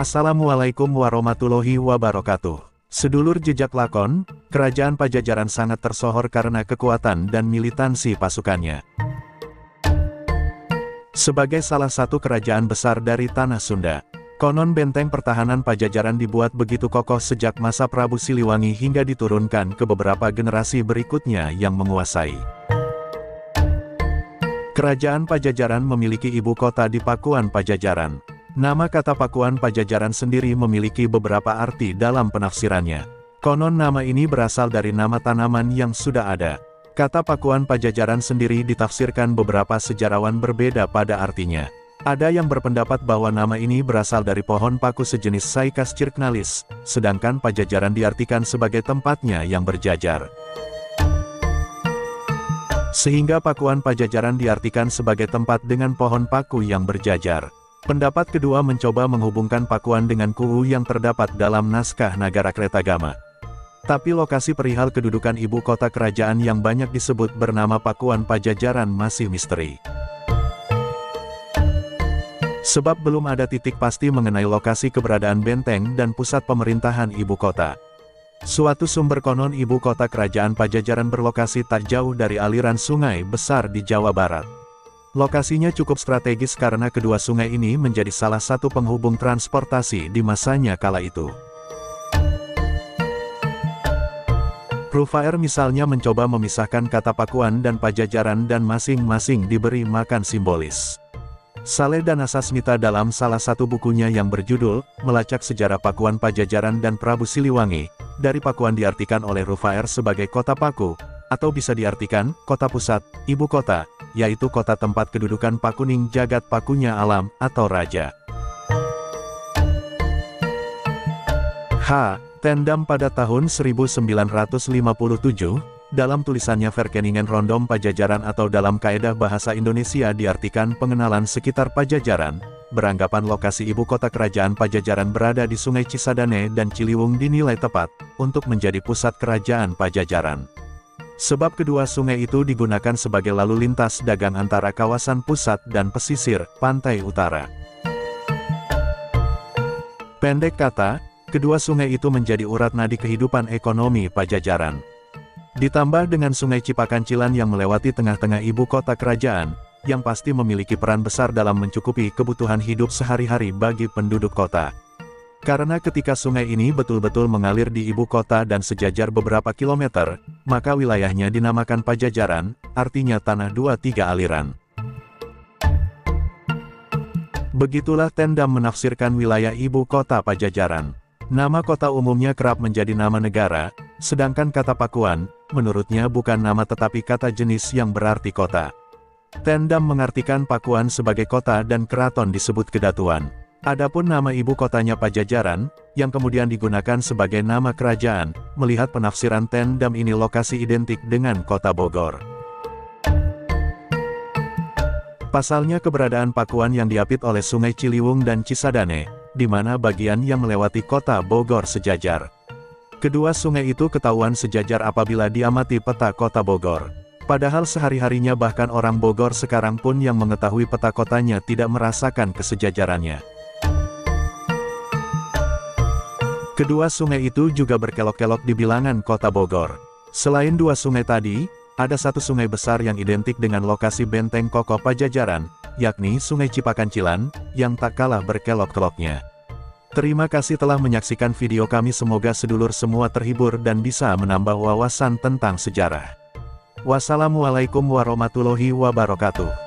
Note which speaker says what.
Speaker 1: Assalamualaikum warahmatullahi wabarakatuh. Sedulur jejak lakon, Kerajaan Pajajaran sangat tersohor karena kekuatan dan militansi pasukannya. Sebagai salah satu kerajaan besar dari Tanah Sunda, konon benteng pertahanan Pajajaran dibuat begitu kokoh sejak masa Prabu Siliwangi hingga diturunkan ke beberapa generasi berikutnya yang menguasai. Kerajaan Pajajaran memiliki ibu kota di Pakuan Pajajaran. Nama kata Pakuan Pajajaran sendiri memiliki beberapa arti dalam penafsirannya. Konon nama ini berasal dari nama tanaman yang sudah ada. Kata Pakuan Pajajaran sendiri ditafsirkan beberapa sejarawan berbeda pada artinya. Ada yang berpendapat bahwa nama ini berasal dari pohon paku sejenis Cycas circnalis, sedangkan Pajajaran diartikan sebagai tempatnya yang berjajar. Sehingga Pakuan Pajajaran diartikan sebagai tempat dengan pohon paku yang berjajar. Pendapat kedua mencoba menghubungkan Pakuan dengan Kuwu yang terdapat dalam naskah Nagarakretagama. Tapi lokasi perihal kedudukan ibu kota kerajaan yang banyak disebut bernama Pakuan Pajajaran masih misteri. Sebab belum ada titik pasti mengenai lokasi keberadaan benteng dan pusat pemerintahan ibu kota. Suatu sumber konon ibu kota kerajaan Pajajaran berlokasi tak jauh dari aliran sungai besar di Jawa Barat. Lokasinya cukup strategis karena kedua sungai ini menjadi salah satu penghubung transportasi di masanya kala itu. Rufaer misalnya mencoba memisahkan kata Pakuan dan Pajajaran dan masing-masing diberi makan simbolis. Saleh Danasasmita dalam salah satu bukunya yang berjudul Melacak Sejarah Pakuan Pajajaran dan Prabu Siliwangi, dari Pakuan diartikan oleh Rufaer sebagai kota Paku, atau bisa diartikan kota pusat, ibu kota, yaitu kota tempat kedudukan Pakuning jagat pakunya alam, atau raja. Tendam pada tahun 1957, dalam tulisannya Verkeningen Rondom Pajajaran atau dalam kaedah bahasa Indonesia diartikan pengenalan sekitar Pajajaran, beranggapan lokasi ibu kota kerajaan Pajajaran berada di Sungai Cisadane dan Ciliwung dinilai tepat, untuk menjadi pusat kerajaan Pajajaran. Sebab kedua sungai itu digunakan sebagai lalu lintas dagang antara kawasan pusat dan pesisir, pantai utara. Pendek kata, kedua sungai itu menjadi urat nadi kehidupan ekonomi Pajajaran. Ditambah dengan Sungai Cipakancilan yang melewati tengah-tengah ibu kota kerajaan, yang pasti memiliki peran besar dalam mencukupi kebutuhan hidup sehari-hari bagi penduduk kota. Karena ketika sungai ini betul-betul mengalir di ibu kota dan sejajar beberapa kilometer, maka wilayahnya dinamakan Pajajaran, artinya tanah 2-3 aliran. Begitulah Tendam menafsirkan wilayah ibu kota Pajajaran. Nama kota umumnya kerap menjadi nama negara, sedangkan kata Pakuan, menurutnya bukan nama tetapi kata jenis yang berarti kota. Tendam mengartikan Pakuan sebagai kota dan keraton disebut Kedatuan. Adapun nama ibu kotanya Pajajaran, yang kemudian digunakan sebagai nama kerajaan, melihat penafsiran Tendam ini lokasi identik dengan kota Bogor. Pasalnya keberadaan Pakuan yang diapit oleh Sungai Ciliwung dan Cisadane, di mana bagian yang melewati kota Bogor sejajar. Kedua sungai itu ketahuan sejajar apabila diamati peta kota Bogor. Padahal sehari-harinya bahkan orang Bogor sekarang pun yang mengetahui peta kotanya tidak merasakan kesejajarannya. Kedua sungai itu juga berkelok-kelok di bilangan kota Bogor. Selain dua sungai tadi, ada satu sungai besar yang identik dengan lokasi benteng kokoh Pajajaran, yakni Sungai Cipakancilan, yang tak kalah berkelok-keloknya. Terima kasih telah menyaksikan video kami, semoga sedulur semua terhibur dan bisa menambah wawasan tentang sejarah. Wassalamualaikum warahmatullahi wabarakatuh.